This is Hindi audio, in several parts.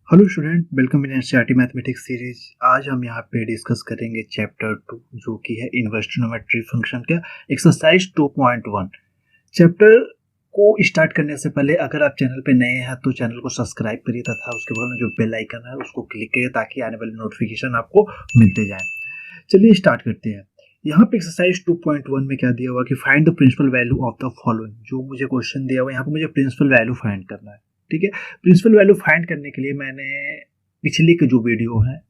Hello student, welcome in NCERT mathematics series. आज हम यहाँ पे डिस्कस करेंगे चैप्टर 2 जो कि है इनवर्स ट्रिग्नोमेट्री फंक्शन का एक्सरसाइज 2.1। चैप्टर को स्टार्ट करने से पहले अगर आप चैनल पे नए हैं तो चैनल को सब्सक्राइब करिए तथा उसके बगल में जो बेल आइकन है उसको क्लिक करिए ताकि आने वाले नोटिफिकेशन आपको मिलते जाएं। चलिए स्टार्ट करते हैं। यहाँ पे एक्सरसाइज 2.1 में क्या दिया हुआ कि find the principal value of the following. जो मुझे क्वेश्चन दिया हुआ है यहाँ पे मुझे प्रिंसिपल वैल्यू फाइंड करना है। ठीक है, प्रिंसिपल वैल्यू फाइंड करने के लिए मैंने पिछले के जो वीडियो है,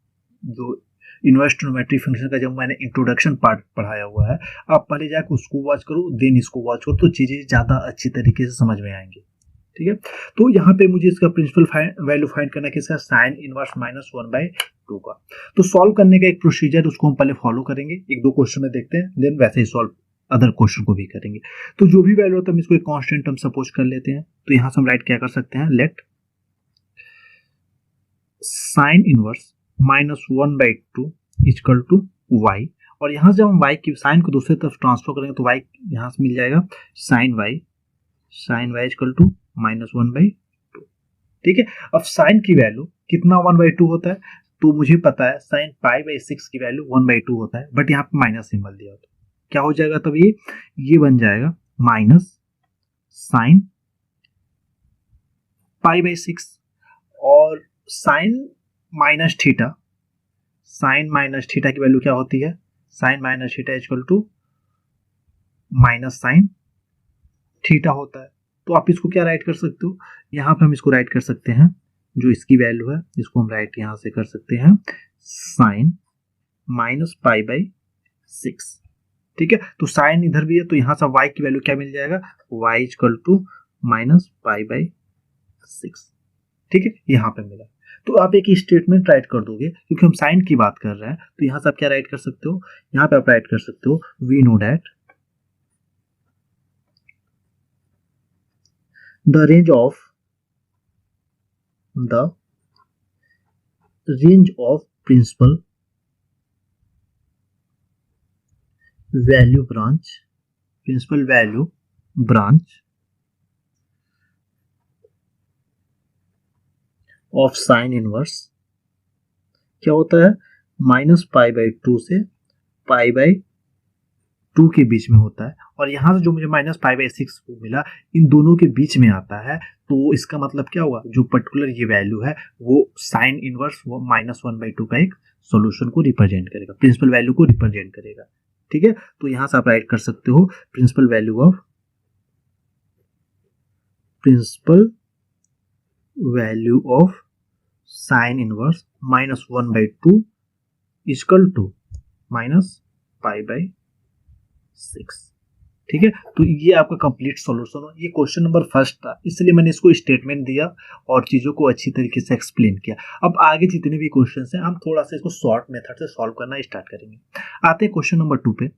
जो इनवर्स ट्रिग्नोमेट्री फंक्शन का जब मैंने इंट्रोडक्शन पार्ट पढ़ाया हुआ है, आप पहले जाकर उसको वॉच करो, देन इसको वॉच करो तो चीज़ें ज़्यादा अच्छी तरीके से समझ में आएंगी। ठीक है, तो यहाँ पे मुझे इसका प्रिंसिपल वैल्यू फाइंड करना किसका, साइन इनवर्स माइनस 1/2 का। तो सॉल्व करने का एक प्रोसीजर उसको हम पहले फॉलो करेंगे, एक दो क्वेश्चन में देखते हैं, देन वैसे ही सॉल्व अदर क्वेश्चन को भी करेंगे। तो जो भी वैल्यू होता है हम इसको एक कांस्टेंट टर्म सपोज कर लेते हैं। तो यहाँ से हम राइट क्या कर सकते हैं, let sine inverse -1/2 equal to y. और यहाँ से हम वाई की साइन को दूसरी तरफ ट्रांसफर करेंगे तो वाई यहाँ से मिल जाएगा साइन वाई इक्वल टू -1/2। ठीक है, अब साइन की वैल्यू कितना 1/2 होता है, तो मुझे पता है साइन π/6 की वैल्यू 1/2 होता है, बट यहाँ पे माइनस सिंबल दिया होता है। क्या हो जाएगा तब ये बन जाएगा माइनस साइन π/6 और साइन माइनस थीटा की वैल्यू क्या होती है, sine minus theta equal to minus sine theta होता है। तो आप इसको क्या राइट कर सकते हो, यहाँ पे हम इसको राइट कर सकते हैं, जो इसकी वैल्यू है इसको हम राइट यहाँ से कर सकते हैं साइन -π/6। ठीक है, तो साइन इधर भी है तो यहाँ से y की वैल्यू क्या मिल जाएगा, y इक्वल टू -π/6। ठीक है, यहाँ पे मिला। तो आप एक स्टेटमेंट राइट कर दोगे, क्योंकि हम साइन की बात कर रहे हैं तो यहाँ से आप क्या राइट कर सकते हो, यहाँ पे आप राइट कर सकते हो we know that the range of principal value branch of sin inverse क्या होता है, -π/2 से π/2 के बीच में होता है। और यहाँ से जो मुझे -π/6 मिला, इन दोनों के बीच में आता है। तो इसका मतलब क्या हुआ, जो पर्टिकुलर ये वैल्यू है वो साइन इनवर्स वो -1/2 का एक सॉल्यूशन को रिप्रेजेंट करेगा, प्रिंसिपल वैल्यू को रिप्रेजेंट करेगा। ठीक है, तो यहाँ से आप राइट कर सकते हो principal value of sine inverse -1/2 equal to -π/6। ठीक है, तो ये आपका कंप्लीट सॉल्यूशन हो। ये क्वेश्चन नंबर फर्स्ट था, इसलिए मैंने इसको स्टेटमेंट दिया और चीज़ों को अच्छी तरीके से एक्सप्लेन किया। अब आगे जितने भी क्वेश्चन हैं हम थोड़ा सा इसको शॉर्ट मेथड से सॉल्व करना स्टार्ट करेंगे। आते हैं क्वेश्चन नंबर 2 पे।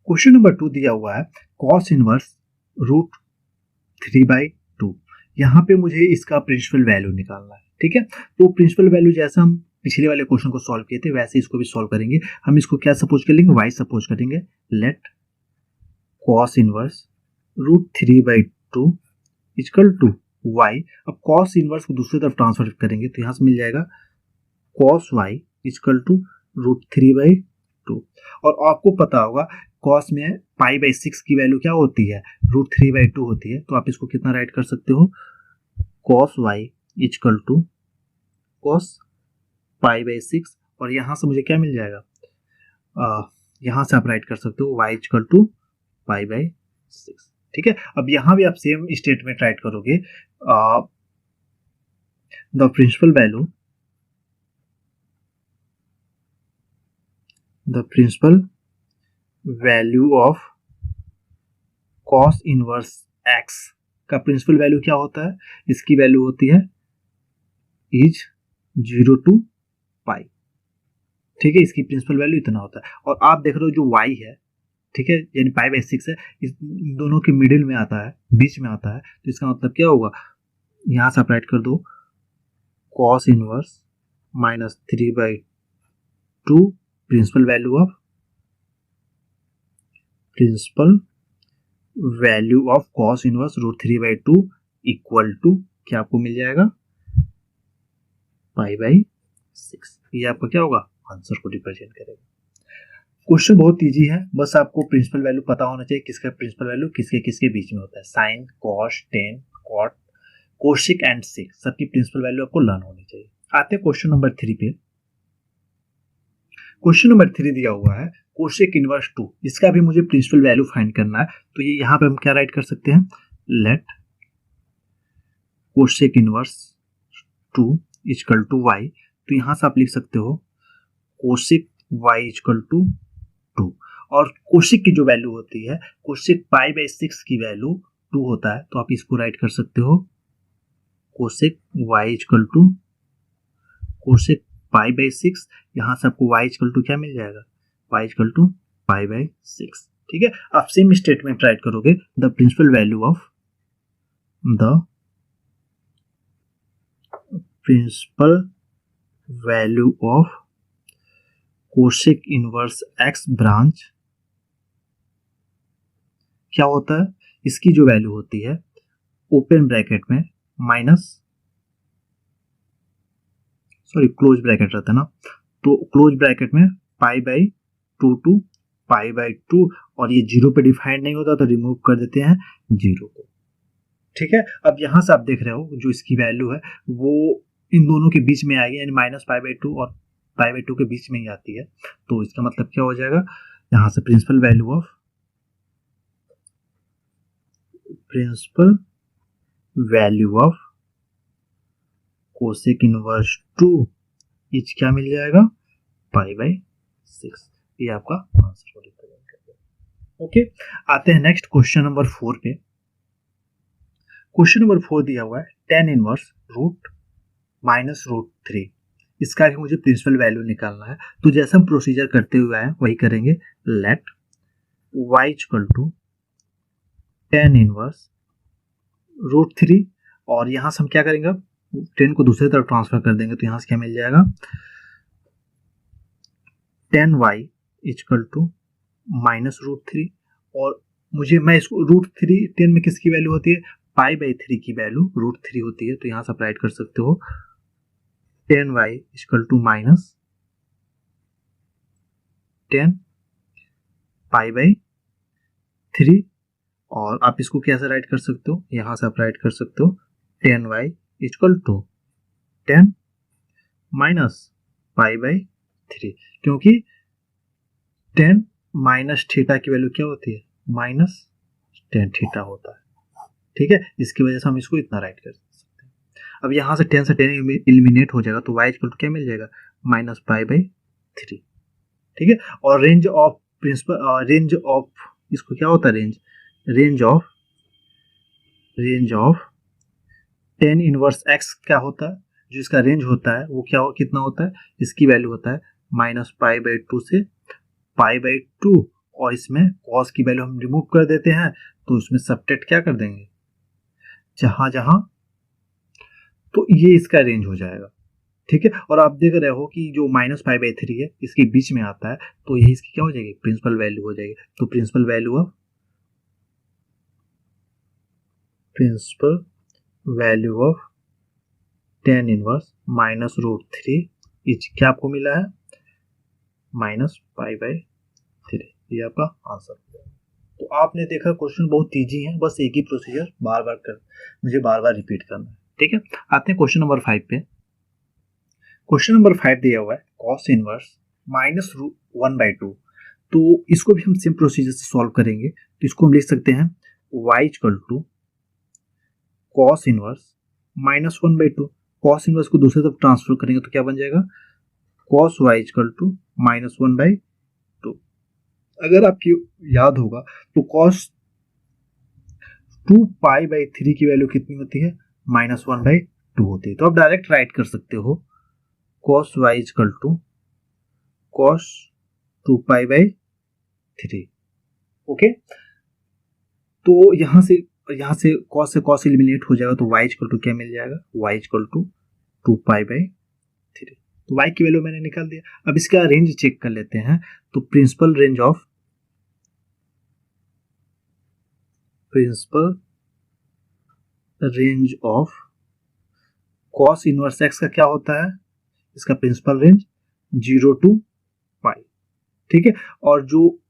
क्वेश्चन नंबर 2 दिया हुआ है कॉस इनवर्स √3/2। यहाँ पे मुझे इसका प्रिंसिपल वैल्यू निकालना है। ठीक है, तो प्रिंसिपल वैल्यू जैसा हम पिछले वाले क्वेश्चन को सॉल्व किए थे वैसे इसको भी सॉल्व करेंगे। हम इसको क्या सपोज कर लेंगे, y सपोज करेंगे। Let cos inverse √3/2 equal to y। अब कॉस इनवर्स को दूसरी तरफ ट्रांसफर करेंगे तो यहाँ से मिल जाएगा कॉस y इक्वल टू √3/2। और आपको पता होगा कॉस में π/6 की वैल्यू क्या होती है, √3/2 होती है। तो आप इसको कितना राइट कर सकते हो, cos y equal to cos π/6। और यहाँ से मुझे क्या मिल जाएगा, यहाँ से आप राइट कर सकते हो y इक्वल टू π/6। ठीक है, अब यहाँ भी आप सेम स्टेटमेंट राइट करोगे, the principal value of cos inverse x का प्रिंसिपल वैल्यू क्या होता है, इसकी वैल्यू होती है इज 0 to π। ठीक है, इसकी प्रिंसिपल वैल्यू इतना होता है। और आप देख रहे हो जो y है, ठीक है, यानी π/6 है, इस दोनों के मिडिल में आता है, बीच में आता है। तो इसका मतलब क्या होगा, यहाँ से आप राइट कर दो cos inverse -3/2 principal value of cos inverse √3/2 equal to क्या आपको मिल जाएगा, π/6। ये आपका क्या होगा, आंसर को रिप्रेजेंट करेगा। क्वेश्चन बहुत इजी है, बस आपको प्रिंसिपल वैल्यू पता होना चाहिए, किसका प्रिंसिपल वैल्यू किसके किसके बीच में होता है। Sine, cos, tan, cot, cosec and sec सबकी प्रिंसिपल वैल्यू आपको लर्न होनी चाहिए। आते हैं क्वेश्चन नंबर 3 पे। क्वेश्चन नंबर 3 दिया हुआ है कोशिक इनवर्स 2, इसका भी मुझे प्रिंसिपल वैल्यू फाइंड करना है। तो ये यहाँ पे हम क्या राइट कर सकते हैं, let cosec inverse 2 equal to y। तो यहाँ से आप लिख सकते हो कोशिक y इक्वल टू 2, और कोशिक की जो वैल्यू होती है, कोशिक π/6 की वैल्यू 2 होता है, तो आप इसको राइट कर सकते हो कोशिक y इक्वल टू कोशिक π/6। यहाँ से आपको y इक्वल टू क्या मिल जाएगा, y इक्वल टू π/6। ठीक है, आप सेम स्टेटमेंट राइट करोगे, the principal value of cosec inverse x branch क्या होता है, इसकी जो वैल्यू होती है ओपन ब्रैकेट में क्लोज ब्रैकेट रहता है ना, तो क्लोज ब्रैकेट में π/2 टू π/2, और ये 0 पे डिफाइंड नहीं होता तो रिमूव कर देते हैं 0 को। ठीक है, अब यहां से आप देख रहे हो जो इसकी वैल्यू है वो इन दोनों के बीच में आएगी, यानी -π/2 और π/2 के बीच में ही आती है। तो इसका मतलब क्या हो जाएगा, यहां से principal value of cosec inverse 2 is क्या मिल जाएगा, π/6। ये आपका आंसर को रिप्रेजेंट कर देगा। ओके, आते हैं नेक्स्ट क्वेश्चन नंबर 4 पे। क्वेश्चन नंबर 4 दिया हुआ है tan इनवर्स √-√3, इसका भी मुझे प्रिंसिपल वैल्यू निकालना है। तो जैसे हम प्रोसीजर करते हुए आए वही करेंगे, let y equal to tan inverse √3, और यहां से हम क्या करेंगे, 10 को दूसरी तरफ ट्रांसफर कर देंगे, तो यहां से क्या मिल जाएगा, tan y इक्वल टू -√3, और मैं इसको √3 10 में किसकी वैल्यू होती है, π/3 की वैल्यू √3 होती है, तो यहां से आप राइट कर सकते हो tan y इक्वल टू -10 π/3, और आप इसको कैसे राइट कर सकते हो, यहां से आप राइट कर सकते हो tan y इक्वल टू 10 π/3, क्योंकि 10 माइनस थीटा की वैल्यू क्या होती है, -tan थीटा होता है। ठीक है, इसकी वजह से हम इसको इतना राइट कर सकते हैं। अब यहां से 10 एलिमिनेट हो जाएगा, तो y इक्वल टू क्या मिल जाएगा, -π/3। ठीक है, और रेंज ऑफ इसको क्या होता है, range of tan inverse x क्या होता है, जो इसका रेंज होता है वो कितना होता है, इसकी वैल्यू होता है -π/2 से π/2, और इसमें cos की वैल्यू हम रिमूव कर देते हैं, तो इसमें सब्ट्रैक्ट क्या कर देंगे जहां जहां, तो ये इसका रेंज हो जाएगा। ठीक है, और आप देख रहे हो कि जो -π/3 है इसके बीच में आता है, तो यही इसकी क्या हो जाएगी, प्रिंसिपल वैल्यू हो जाएगी। तो principal value of tan inverse -√3 is क्या आपको मिला है, -π/3। ये आपका आंसर है। तो आपने देखा क्वेश्चन बहुत इजी है, बस एक ही प्रोसीजर मुझे बार बार रिपीट करना है। ठीक है, आते हैं क्वेश्चन नंबर 5 पे। क्वेश्चन नंबर 5 दिया हुआ है cos इनवर्स -1/2, तो इसको भी हम सेम प्रोसीजर से सॉल्व करेंगे। तो इसको हम लिख सकते हैं y equal to cos inverse -1/2, cos inverse को दूसरी तरफ ट्रांसफर करेंगे तो क्या बन जाएगा, cos y इक्वल टू -1/2। अगर आपकी याद होगा तो cos 2π/3 की वैल्यू कितनी होती है, -1/2 होती है। तो आप डायरेक्ट राइट कर सकते हो cos y equal to cos 2π/3। Okay, तो यहां से cos से cos एलिमिनेट हो जाएगा, तो y इक्वल टू क्या मिल जाएगा, y इक्वल टू 2π/3। तो y की वैल्यू मैंने निकाल दिया। अब इसका रेंज चेक कर लेते हैं। तो principal range of cos inverse x का क्या होता है, इसका प्रिंसिपल रेंज 0 to π, ठीक है। और जो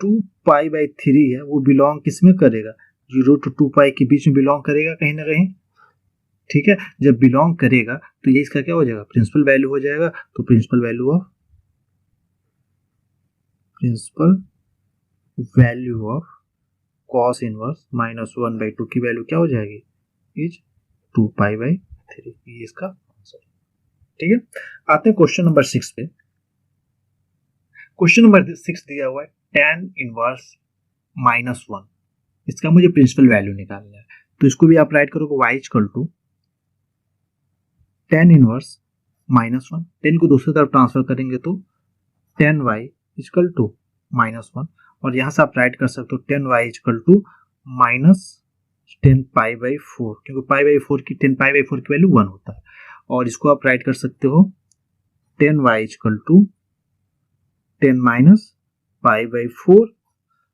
2π/3 है वो बिलोंग किस में करेगा, 0 to 2π के बीच में बिलोंग करेगा कहीं ना कहीं, ठीक है। जब बिलोंग करेगा तो ये इसका क्या हो जाएगा, प्रिंसिपल वैल्यू हो जाएगा। तो principal value of cos inverse -1/2 की वैल्यू क्या हो जाएगी, इज 2π/3। ये इसका आंसर, ठीक है। आते हैं क्वेश्चन नंबर 6 पे। क्वेश्चन नंबर 6 दिया हुआ है tan इनवर्स -1, इसका मुझे प्रिंसिपल वैल्यू निकालना है। तो इसको भी आप राइट करोगे y equal to tan inverse -1, 10 को दूसरी तरफ ट्रांसफर करेंगे तो tan y इक्वल टू -1, और यहां से आप राइट कर सकते हो tan y इक्वल टू -10π/4, क्योंकि π/4 की 10π/4 की वैल्यू 1 होता है। और इसको आप राइट कर सकते हो tan y इक्वल टू 10 - π/4।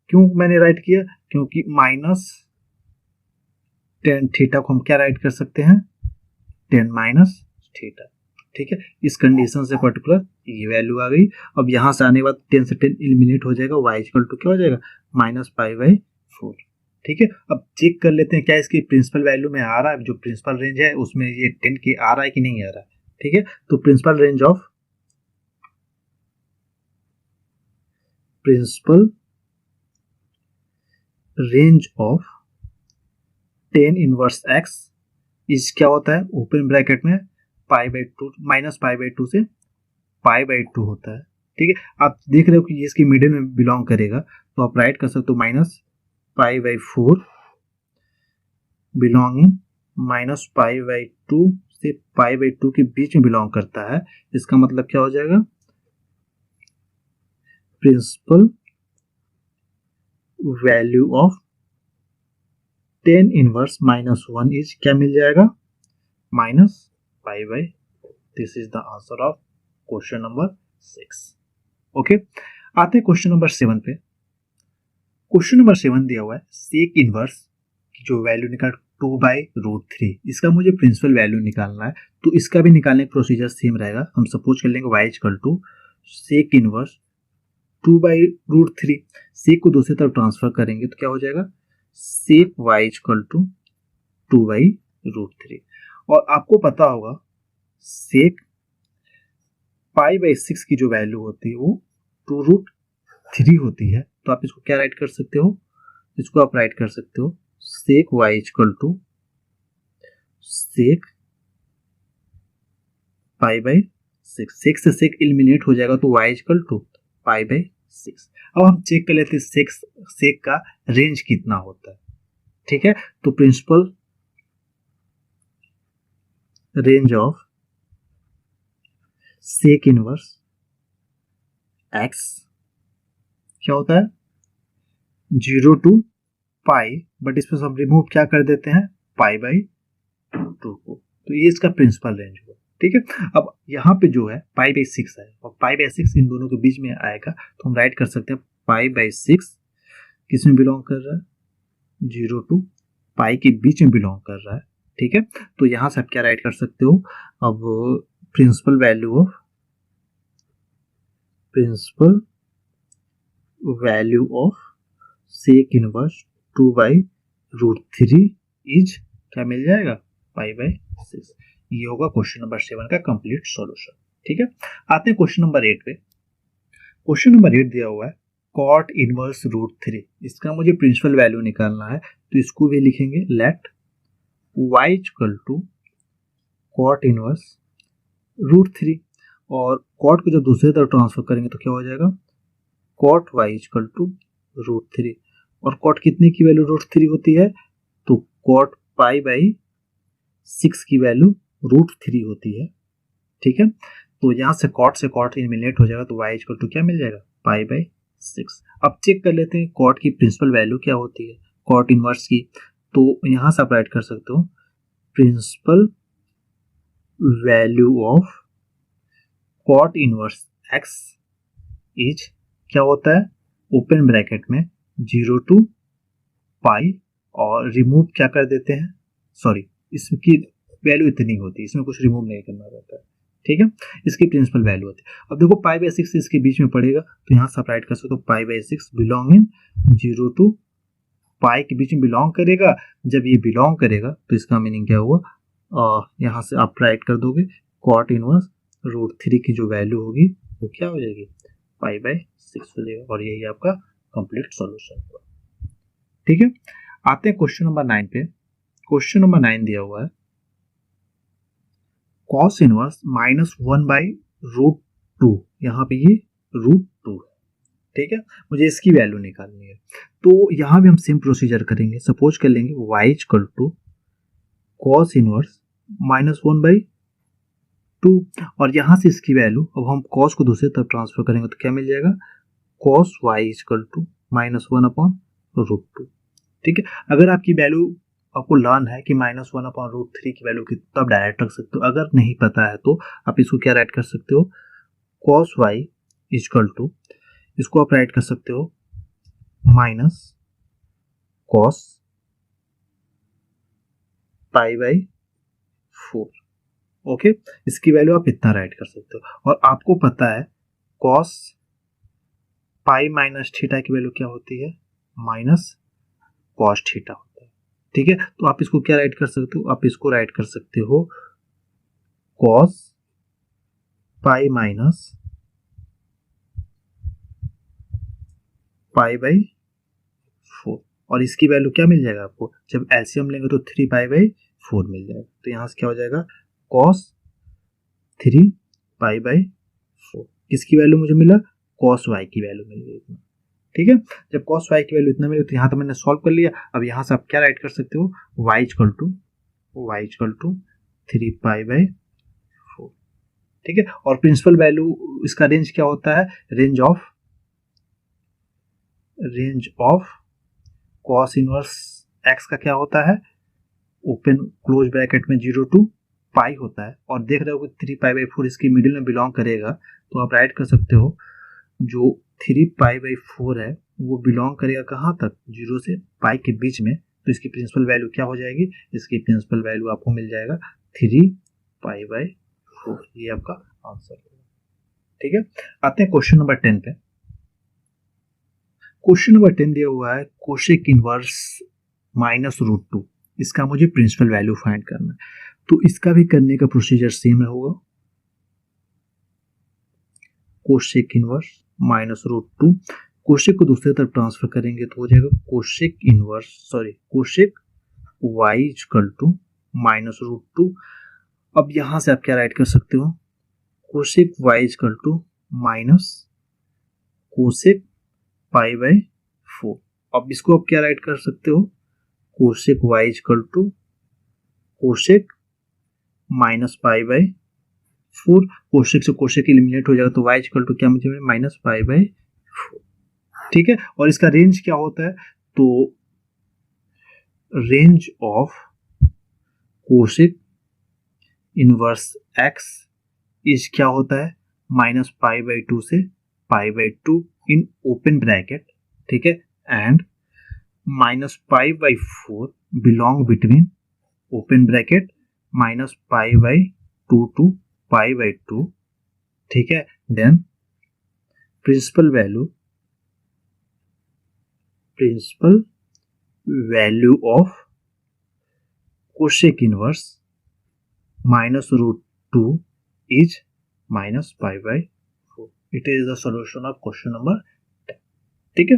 क्यों मैंने राइट किया, क्योंकि -tan थीटा को हम क्या राइट कर सकते हैं, 10 - थीटा, ठीक है। इस कंडीशन से पर्टिकुलर ये वैल्यू आ गई। अब यहां से आने के बाद 10 से 10 एलिमिनेट हो जाएगा, y इक्वल टू क्या हो जाएगा, -π/4, ठीक है। अब चेक कर लेते हैं क्या इसकी प्रिंसिपल वैल्यू में आ रहा है, जो प्रिंसिपल रेंज है उसमें ये 10 की आ रहा है कि नहीं आ रहा है, ठीक है। तो principal range of tan inverse x is क्या होता है, ओपन ब्रैकेट में π/2 -π/2 से π/2 होता है, ठीक है। आप देख रहे हो कि ये इसकी मिडिल में बिलोंग करेगा, तो आप राइट कर सकते हो -π/4 बिलोंगिंग -π/2 से π/2 के बीच में बिलोंग करता है। इसका मतलब क्या हो जाएगा, principal value of tan inverse -1 is क्या मिल जाएगा, -π/, this is the answer of question number 6, okay. आते हैं क्वेश्चन नंबर 7 पे। क्वेश्चन नंबर 7 दिया हुआ है सेक इनवर्स की जो वैल्यू निकाल 2/√3, इसका मुझे प्रिंसिपल वैल्यू निकालना है। तो इसका भी निकालने का प्रोसीजर सेम रहेगा। हम सपोज कर लेंगे y equal to sec inverse 2/√3, sec को दूसरी तरफ ट्रांसफर करेंगे तो क्या हो जाएगा, सेक y इक्वल टू 2/√3। और आपको पता होगा सेक π/6 की जो वैल्यू होती है वो 2√3 होती है। तो आप इसको क्या राइट कर सकते हो, इसको आप राइट कर सकते हो सेक y इक्वल टू सेक π/6, सेक से सेक एलिमिनेट हो जाएगा तो y इक्वल टू π/6। अब हम चेक कर लेते हैं सेक का रेंज कितना होता है, ठीक है। तो principal range of sec inverse x क्या होता है, 0 to π, बट इसमें हम रिमूव क्या कर देते हैं, π/2 को। तो ये इसका प्रिंसिपल रेंज हुआ, ठीक है। अब यहाँ पे जो है π/6 है और π/6 इन दोनों के बीच में आएगा, तो हम राइट कर सकते हैं π/6 किस में बिलोंग कर रहा है, 0 to π के बीच में बिलोंग कर रहा है, ठीक है। तो यहाँ से आप क्या राइट कर सकते हो, अब principal value of sec inverse 2/√3 is क्या मिल जाएगा, π/6। ये होगा क्वेश्चन नंबर 7 का कंप्लीट सॉल्यूशन, ठीक है। आते हैं क्वेश्चन नंबर 8 पे। क्वेश्चन नंबर 8 दिया हुआ है cot इनवर्स √3, इसका मुझे प्रिंसिपल वैल्यू निकालना है। तो इसको भी लिखेंगे let y equal to cot inverse √3, और cot को जब दूसरी तरफ ट्रांसफर करेंगे तो क्या हो जाएगा, cot y इक्वल टू √3, और cot कितने की वैल्यू √3 होती है, तो cot π/6 की वैल्यू √3 होती है, ठीक है। तो यहाँ से cot एलिमिनेट हो जाएगा, तो y इक्वल टू क्या मिल जाएगा, π/6। अब चेक कर लेते हैं cot की प्रिंसिपल वैल्यू क्या होती है, cot इनवर्स की। तो यहाँ से आप राइट कर सकते हो principal value of cot inverse x is क्या होता है, ओपन ब्रैकेट में 0 to π, और रिमूव क्या कर देते हैं, सॉरी इसकी वैल्यू इतनी होती है, इसमें कुछ रिमूव नहीं करना रहता है, ठीक है, इसकी प्रिंसिपल वैल्यू होती है। अब देखो पाई बाई 6 इसके बीच में पड़ेगा, तो यहाँ से आप राइट कर सकते हो pi by 6 belong in 0 to pi के बीच में बिलोंग करेगा। जब ये बिलोंग करेगा तो इसका मीनिंग क्या हुआ, यहाँ से आप राइट कर दोगे कॉट इनवर्स रूट 3 की जो वैल्यू होगी वो क्या हो जाएगी, पाई बाई 6 हो जाएगा, और यही आपका कंप्लीट सॉल्यूशन होगा। ठीक है, आते हैं क्वेश्चन नंबर 9 पे। क्वेश्चन नंबर 9 दिया हुआ है कॉस इनवर्स -1 बाई रूट 2, यहाँ पे ये रूट 2 है। ठीक है, मुझे इसकी वैल्यू निकालनी है, तो यहाँ भी हम सेम प्रोसीजर करेंगे। सपोज कर लेंगे y equal to cos inverse -1 by 2, और यहाँ से इसकी वैल्यू, अब हम कॉस को दूसरे तरफ ट्रांसफर करेंगे तो क्या मिल जाएगा, cos y equal to -1 upon root 2। ठीक है, अगर आपकी वैल्यू आपको लर्न है कि -1 अपॉन रूट 3 की वैल्यू कितना, तो आप डायरेक्ट रख सकते हो। अगर नहीं पता है तो आप इसको क्या राइट कर सकते हो, कॉस y इक्वल टू, इसको आप राइट कर सकते हो minus cos pi by 4। Okay, इसकी वैल्यू आप इतना राइट कर सकते हो। और आपको पता है कॉस पाई माइनस थीटा की वैल्यू क्या होती है, माइनस कॉस थीटा होता है। ठीक है, तो आप इसको क्या राइट कर सकते हो, आप इसको राइट कर सकते हो cos pi minus pi by 4, और इसकी वैल्यू क्या मिल जाएगा आपको, जब एलसीएम लेंगे तो 3 पाई बाई 4 मिल जाएगा। तो यहाँ से क्या हो जाएगा, कॉस 3 पाई बाई 4, किसकी वैल्यू मुझे मिला, कॉस वाई की वैल्यू मिल गई इतना। ठीक है, जब कॉस वाई की वैल्यू इतना मिली तो यहाँ तो मैंने सॉल्व कर लिया। अब यहाँ से आप क्या राइट कर सकते हो, y equal to 3 pi by 4। ठीक है, और प्रिंसिपल वैल्यू इसका रेंज क्या होता है, range of cos inverse x का क्या होता है, ओपन क्लोज ब्रैकेट में 0 टू पाई होता है, और देख रहे हो कि 3 पाई बाई 4 इसकी मिडिल में बिलोंग करेगा, तो आप राइट कर सकते हो जो 3 पाई बाई 4 है वो बिलोंग करेगा कहाँ तक, 0 से पाई के बीच में, तो इसकी प्रिंसिपल वैल्यू क्या हो जाएगी, इसकी प्रिंसिपल वैल्यू आपको मिल जाएगा 3 पाई बाई 4। ये आपका आंसर होगा। ठीक है, आते हैं क्वेश्चन नंबर 10 पे। क्वेश्चन नंबर 10 दिया हुआ है कोशेक इनवर्स माइनस रूट 2, इसका मुझे प्रिंसिपल वैल्यू फाइंड करना है। तो इसका भी करने का प्रोसीजर सेम होगा, cosec inverse minus root 2, cosec को दूसरे तरफ ट्रांसफर करेंगे तो हो जाएगा cosec y equal to minus root 2। अब यहां से आप क्या राइट कर सकते हो, cosec y equal to minus cosec pi by 4। अब इसको आप क्या राइट कर सकते हो, cosec y equal to cosec minus pi by 4, cosec से कोशेक एलिमिनेट हो जाएगा तो y इक्वल टू क्या मुझे माइनस पाई बाई 4। ठीक है, और इसका रेंज क्या होता है, तो range of cosec inverse x is क्या होता है, माइनस पाई बाई 2 से pi by 2 in open bracket. ठीक है, and minus pi by 4 belong between open bracket minus pi by 2 to pi by 2। ठीक है, then principal value of cosec inverse minus root 2 is minus pi by 4। It is the solution of question number 10। ठीक है,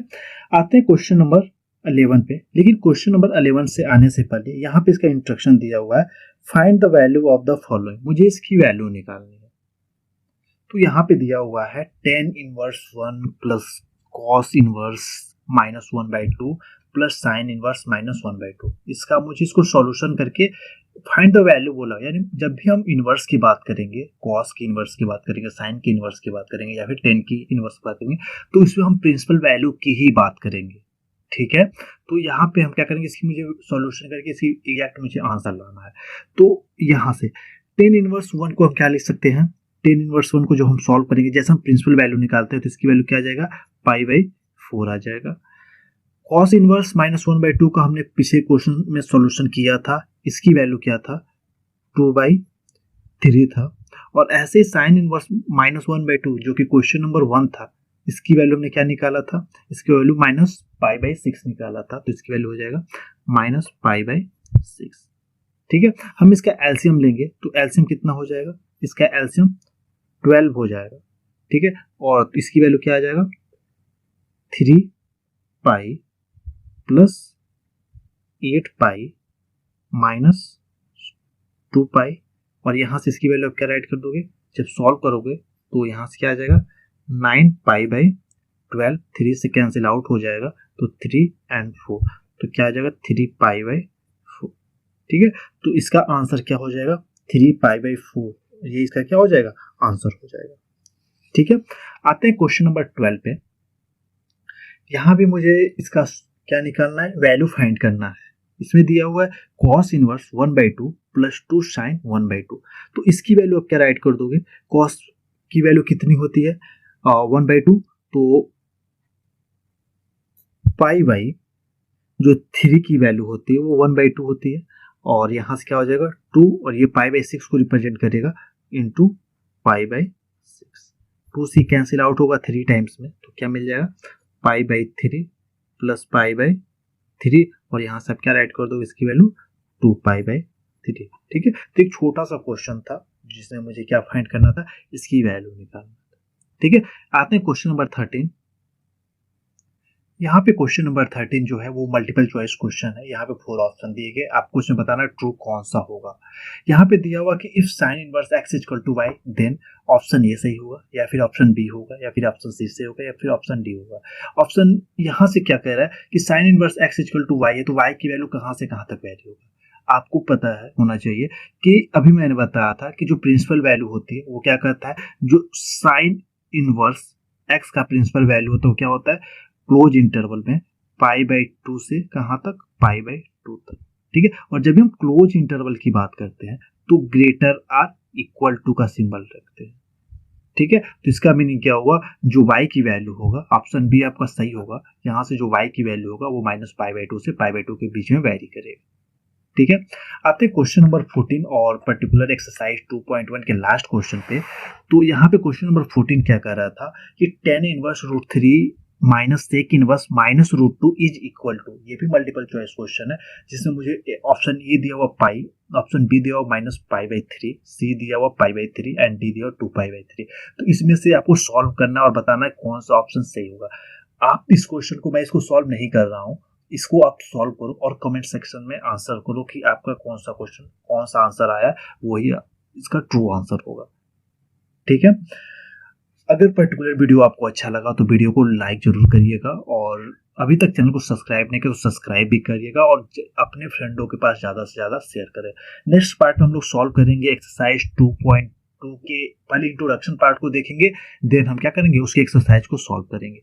आते हैं क्वेश्चन नंबर 11 पे। लेकिन क्वेश्चन नंबर 11 से आने से पहले यहाँ पे इसका इंस्ट्रक्शन दिया हुआ है, find the value of the following, मुझे इसकी वैल्यू निकालनी है। तो यहाँ पे दिया हुआ है tan inverse 1 plus cos inverse minus 1 by 2 plus sine inverse minus 1 by 2। इसका मुझे इसको सॉल्यूशन करके फाइंड द वैल्यू बोला, यानी जब भी हम इनवर्स की बात करेंगे, कॉस की इनवर्स की बात करेंगे, साइन की इनवर्स की बात करेंगे, या फिर tan की इनवर्स की बात करेंगे, तो इसमें हम प्रिंसिपल वैल्यू की ही बात करेंगे। ठीक है, तो यहाँ पे हम क्या करेंगे, इसकी मुझे सॉल्यूशन करके इसकी एग्जैक्ट मुझे आंसर लाना है। तो यहाँ से tan इनवर्स 1 को हम क्या लिख सकते हैं, tan इनवर्स 1 को जो हम सॉल्व करेंगे, जैसे हम प्रिंसिपल वैल्यू निकालते हैं तो इसकी वैल्यू क्या आ जाएगा, पाई बाई 4 आ जाएगा। कॉस इनवर्स माइनस 1 बाई 2 का हमने पिछले क्वेश्चन में सॉल्यूशन किया था, इसकी वैल्यू क्या था, 2 बाई 3 था। और ऐसे ही साइन इनवर्स -1/2 जो कि क्वेश्चन नंबर 1 था, इसकी वैल्यू हमने क्या निकाला था, इसकी वैल्यू -π/6 निकाला था, तो इसकी वैल्यू हो जाएगा -π/6। ठीक है, हम इसका एलसीएम लेंगे तो एलसीएम कितना हो जाएगा, इसका एलसीएम 12 हो जाएगा। ठीक है, और इसकी वैल्यू क्या आ जाएगा 3π प्लस 8π माइनस 2π, और यहाँ से इसकी वैल्यू आप क्या राइट कर दोगे, जब सॉल्व करोगे तो यहाँ से क्या आ जाएगा 9π/12, 3 से कैंसिल आउट हो जाएगा तो 3 and 4, तो क्या आ जाएगा 3π/4। ठीक है, तो इसका आंसर क्या हो जाएगा 3π/4, ये इसका क्या हो जाएगा आंसर हो जाएगा। ठीक है, आते हैं क्वेश्चन नंबर 12 पे। यहाँ भी मुझे इसका क्या निकालना है, वैल्यू फाइंड करना है। इसमें दिया हुआ है cos इनवर्स 1/2 प्लस 2 sin 1/2, तो इसकी वैल्यू आप क्या राइट कर दोगे, cos की वैल्यू कितनी होती है 1/2, तो π/, जो 3 की वैल्यू होती है वो 1/2 होती है, और यहाँ से क्या हो जाएगा 2, और ये π/6 को रिप्रेजेंट करेगा इंटू π/6, 2 से कैंसिल आउट होगा 3 टाइम्स में, तो क्या मिल जाएगा π/3 प्लस π/3, और यहाँ से आप क्या राइट कर दो इसकी वैल्यू 2π/3। ठीक है, तो एक छोटा सा क्वेश्चन था जिसमें मुझे क्या फाइंड करना था, इसकी वैल्यू निकालना था। ठीक है, आते हैं क्वेश्चन नंबर 13। यहाँ पे क्वेश्चन नंबर 13 जो है वो मल्टीपल चॉइस क्वेश्चन है। यहाँ पे 4 ऑप्शन दिए गए, आपको इसमें बताना ट्रू कौन सा होगा। यहाँ पे दिया हुआ कि if sine inverse x equal to y then option A सही होगा, या फिर ऑप्शन बी होगा, या फिर ऑप्शन सी से होगा, या फिर ऑप्शन डी होगा। ऑप्शन यहाँ से क्या कह रहा है कि sine inverse x equal to y है, तो y की वैल्यू कहाँ से कहाँ तक वैल्यू होगा। आपको पता है होना चाहिए कि अभी मैंने बताया था कि जो प्रिंसिपल वैल्यू होती है वो क्या करता है, जो साइन इनवर्स x का प्रिंसिपल वैल्यू होता है वो क्या होता है क्लोज इंटरवल में π/2 से कहाँ तक π/2 तक। ठीक है, और जब हम क्लोज इंटरवल की बात करते हैं तो ग्रेटर आर इक्वल टू का सिंबल रखते हैं। ठीक है, तो इसका मीनिंग क्या होगा, जो y की वैल्यू होगा, ऑप्शन बी आपका सही होगा, यहाँ से जो y की वैल्यू होगा वो -π/2 से π/2 के बीच में वेरी करेगा। ठीक है, आते हैं क्वेश्चन नंबर 14 और पर्टिकुलर एक्सरसाइज 2.1 के लास्ट क्वेश्चन पे। तो यहाँ पे क्वेश्चन नंबर 14 क्या कर रहा था कि tan inverse √3 minus sec inverse -√2 is equal to, ये भी मल्टीपल चॉइस क्वेश्चन है जिसमें मुझे ऑप्शन ए दिया हुआ पाई, ऑप्शन बी दिया हुआ -π/3, सी दिया हुआ π/3 एंड डी दिया हुआ 2π/3। तो इसमें से आपको सॉल्व करना और बताना है कौन सा ऑप्शन सही होगा। आप इस क्वेश्चन को, मैं इसको सॉल्व नहीं कर रहा हूँ, इसको आप सॉल्व करो और कमेंट सेक्शन में आंसर करो कि आपका कौन सा क्वेश्चन, कौन सा आंसर आया, वही इसका ट्रू आंसर होगा। ठीक है, अगर पर्टिकुलर वीडियो आपको अच्छा लगा तो वीडियो को लाइक जरूर करिएगा, और अभी तक चैनल को सब्सक्राइब नहीं किया तो सब्सक्राइब भी करिएगा, और अपने फ्रेंडों के पास ज़्यादा से ज़्यादा शेयर करें। नेक्स्ट पार्ट में हम लोग सॉल्व करेंगे एक्सरसाइज 2.2 के पहले इंट्रोडक्शन पार्ट को देखेंगे, देन हम क्या करेंगे उसके एक्सरसाइज को सॉल्व करेंगे।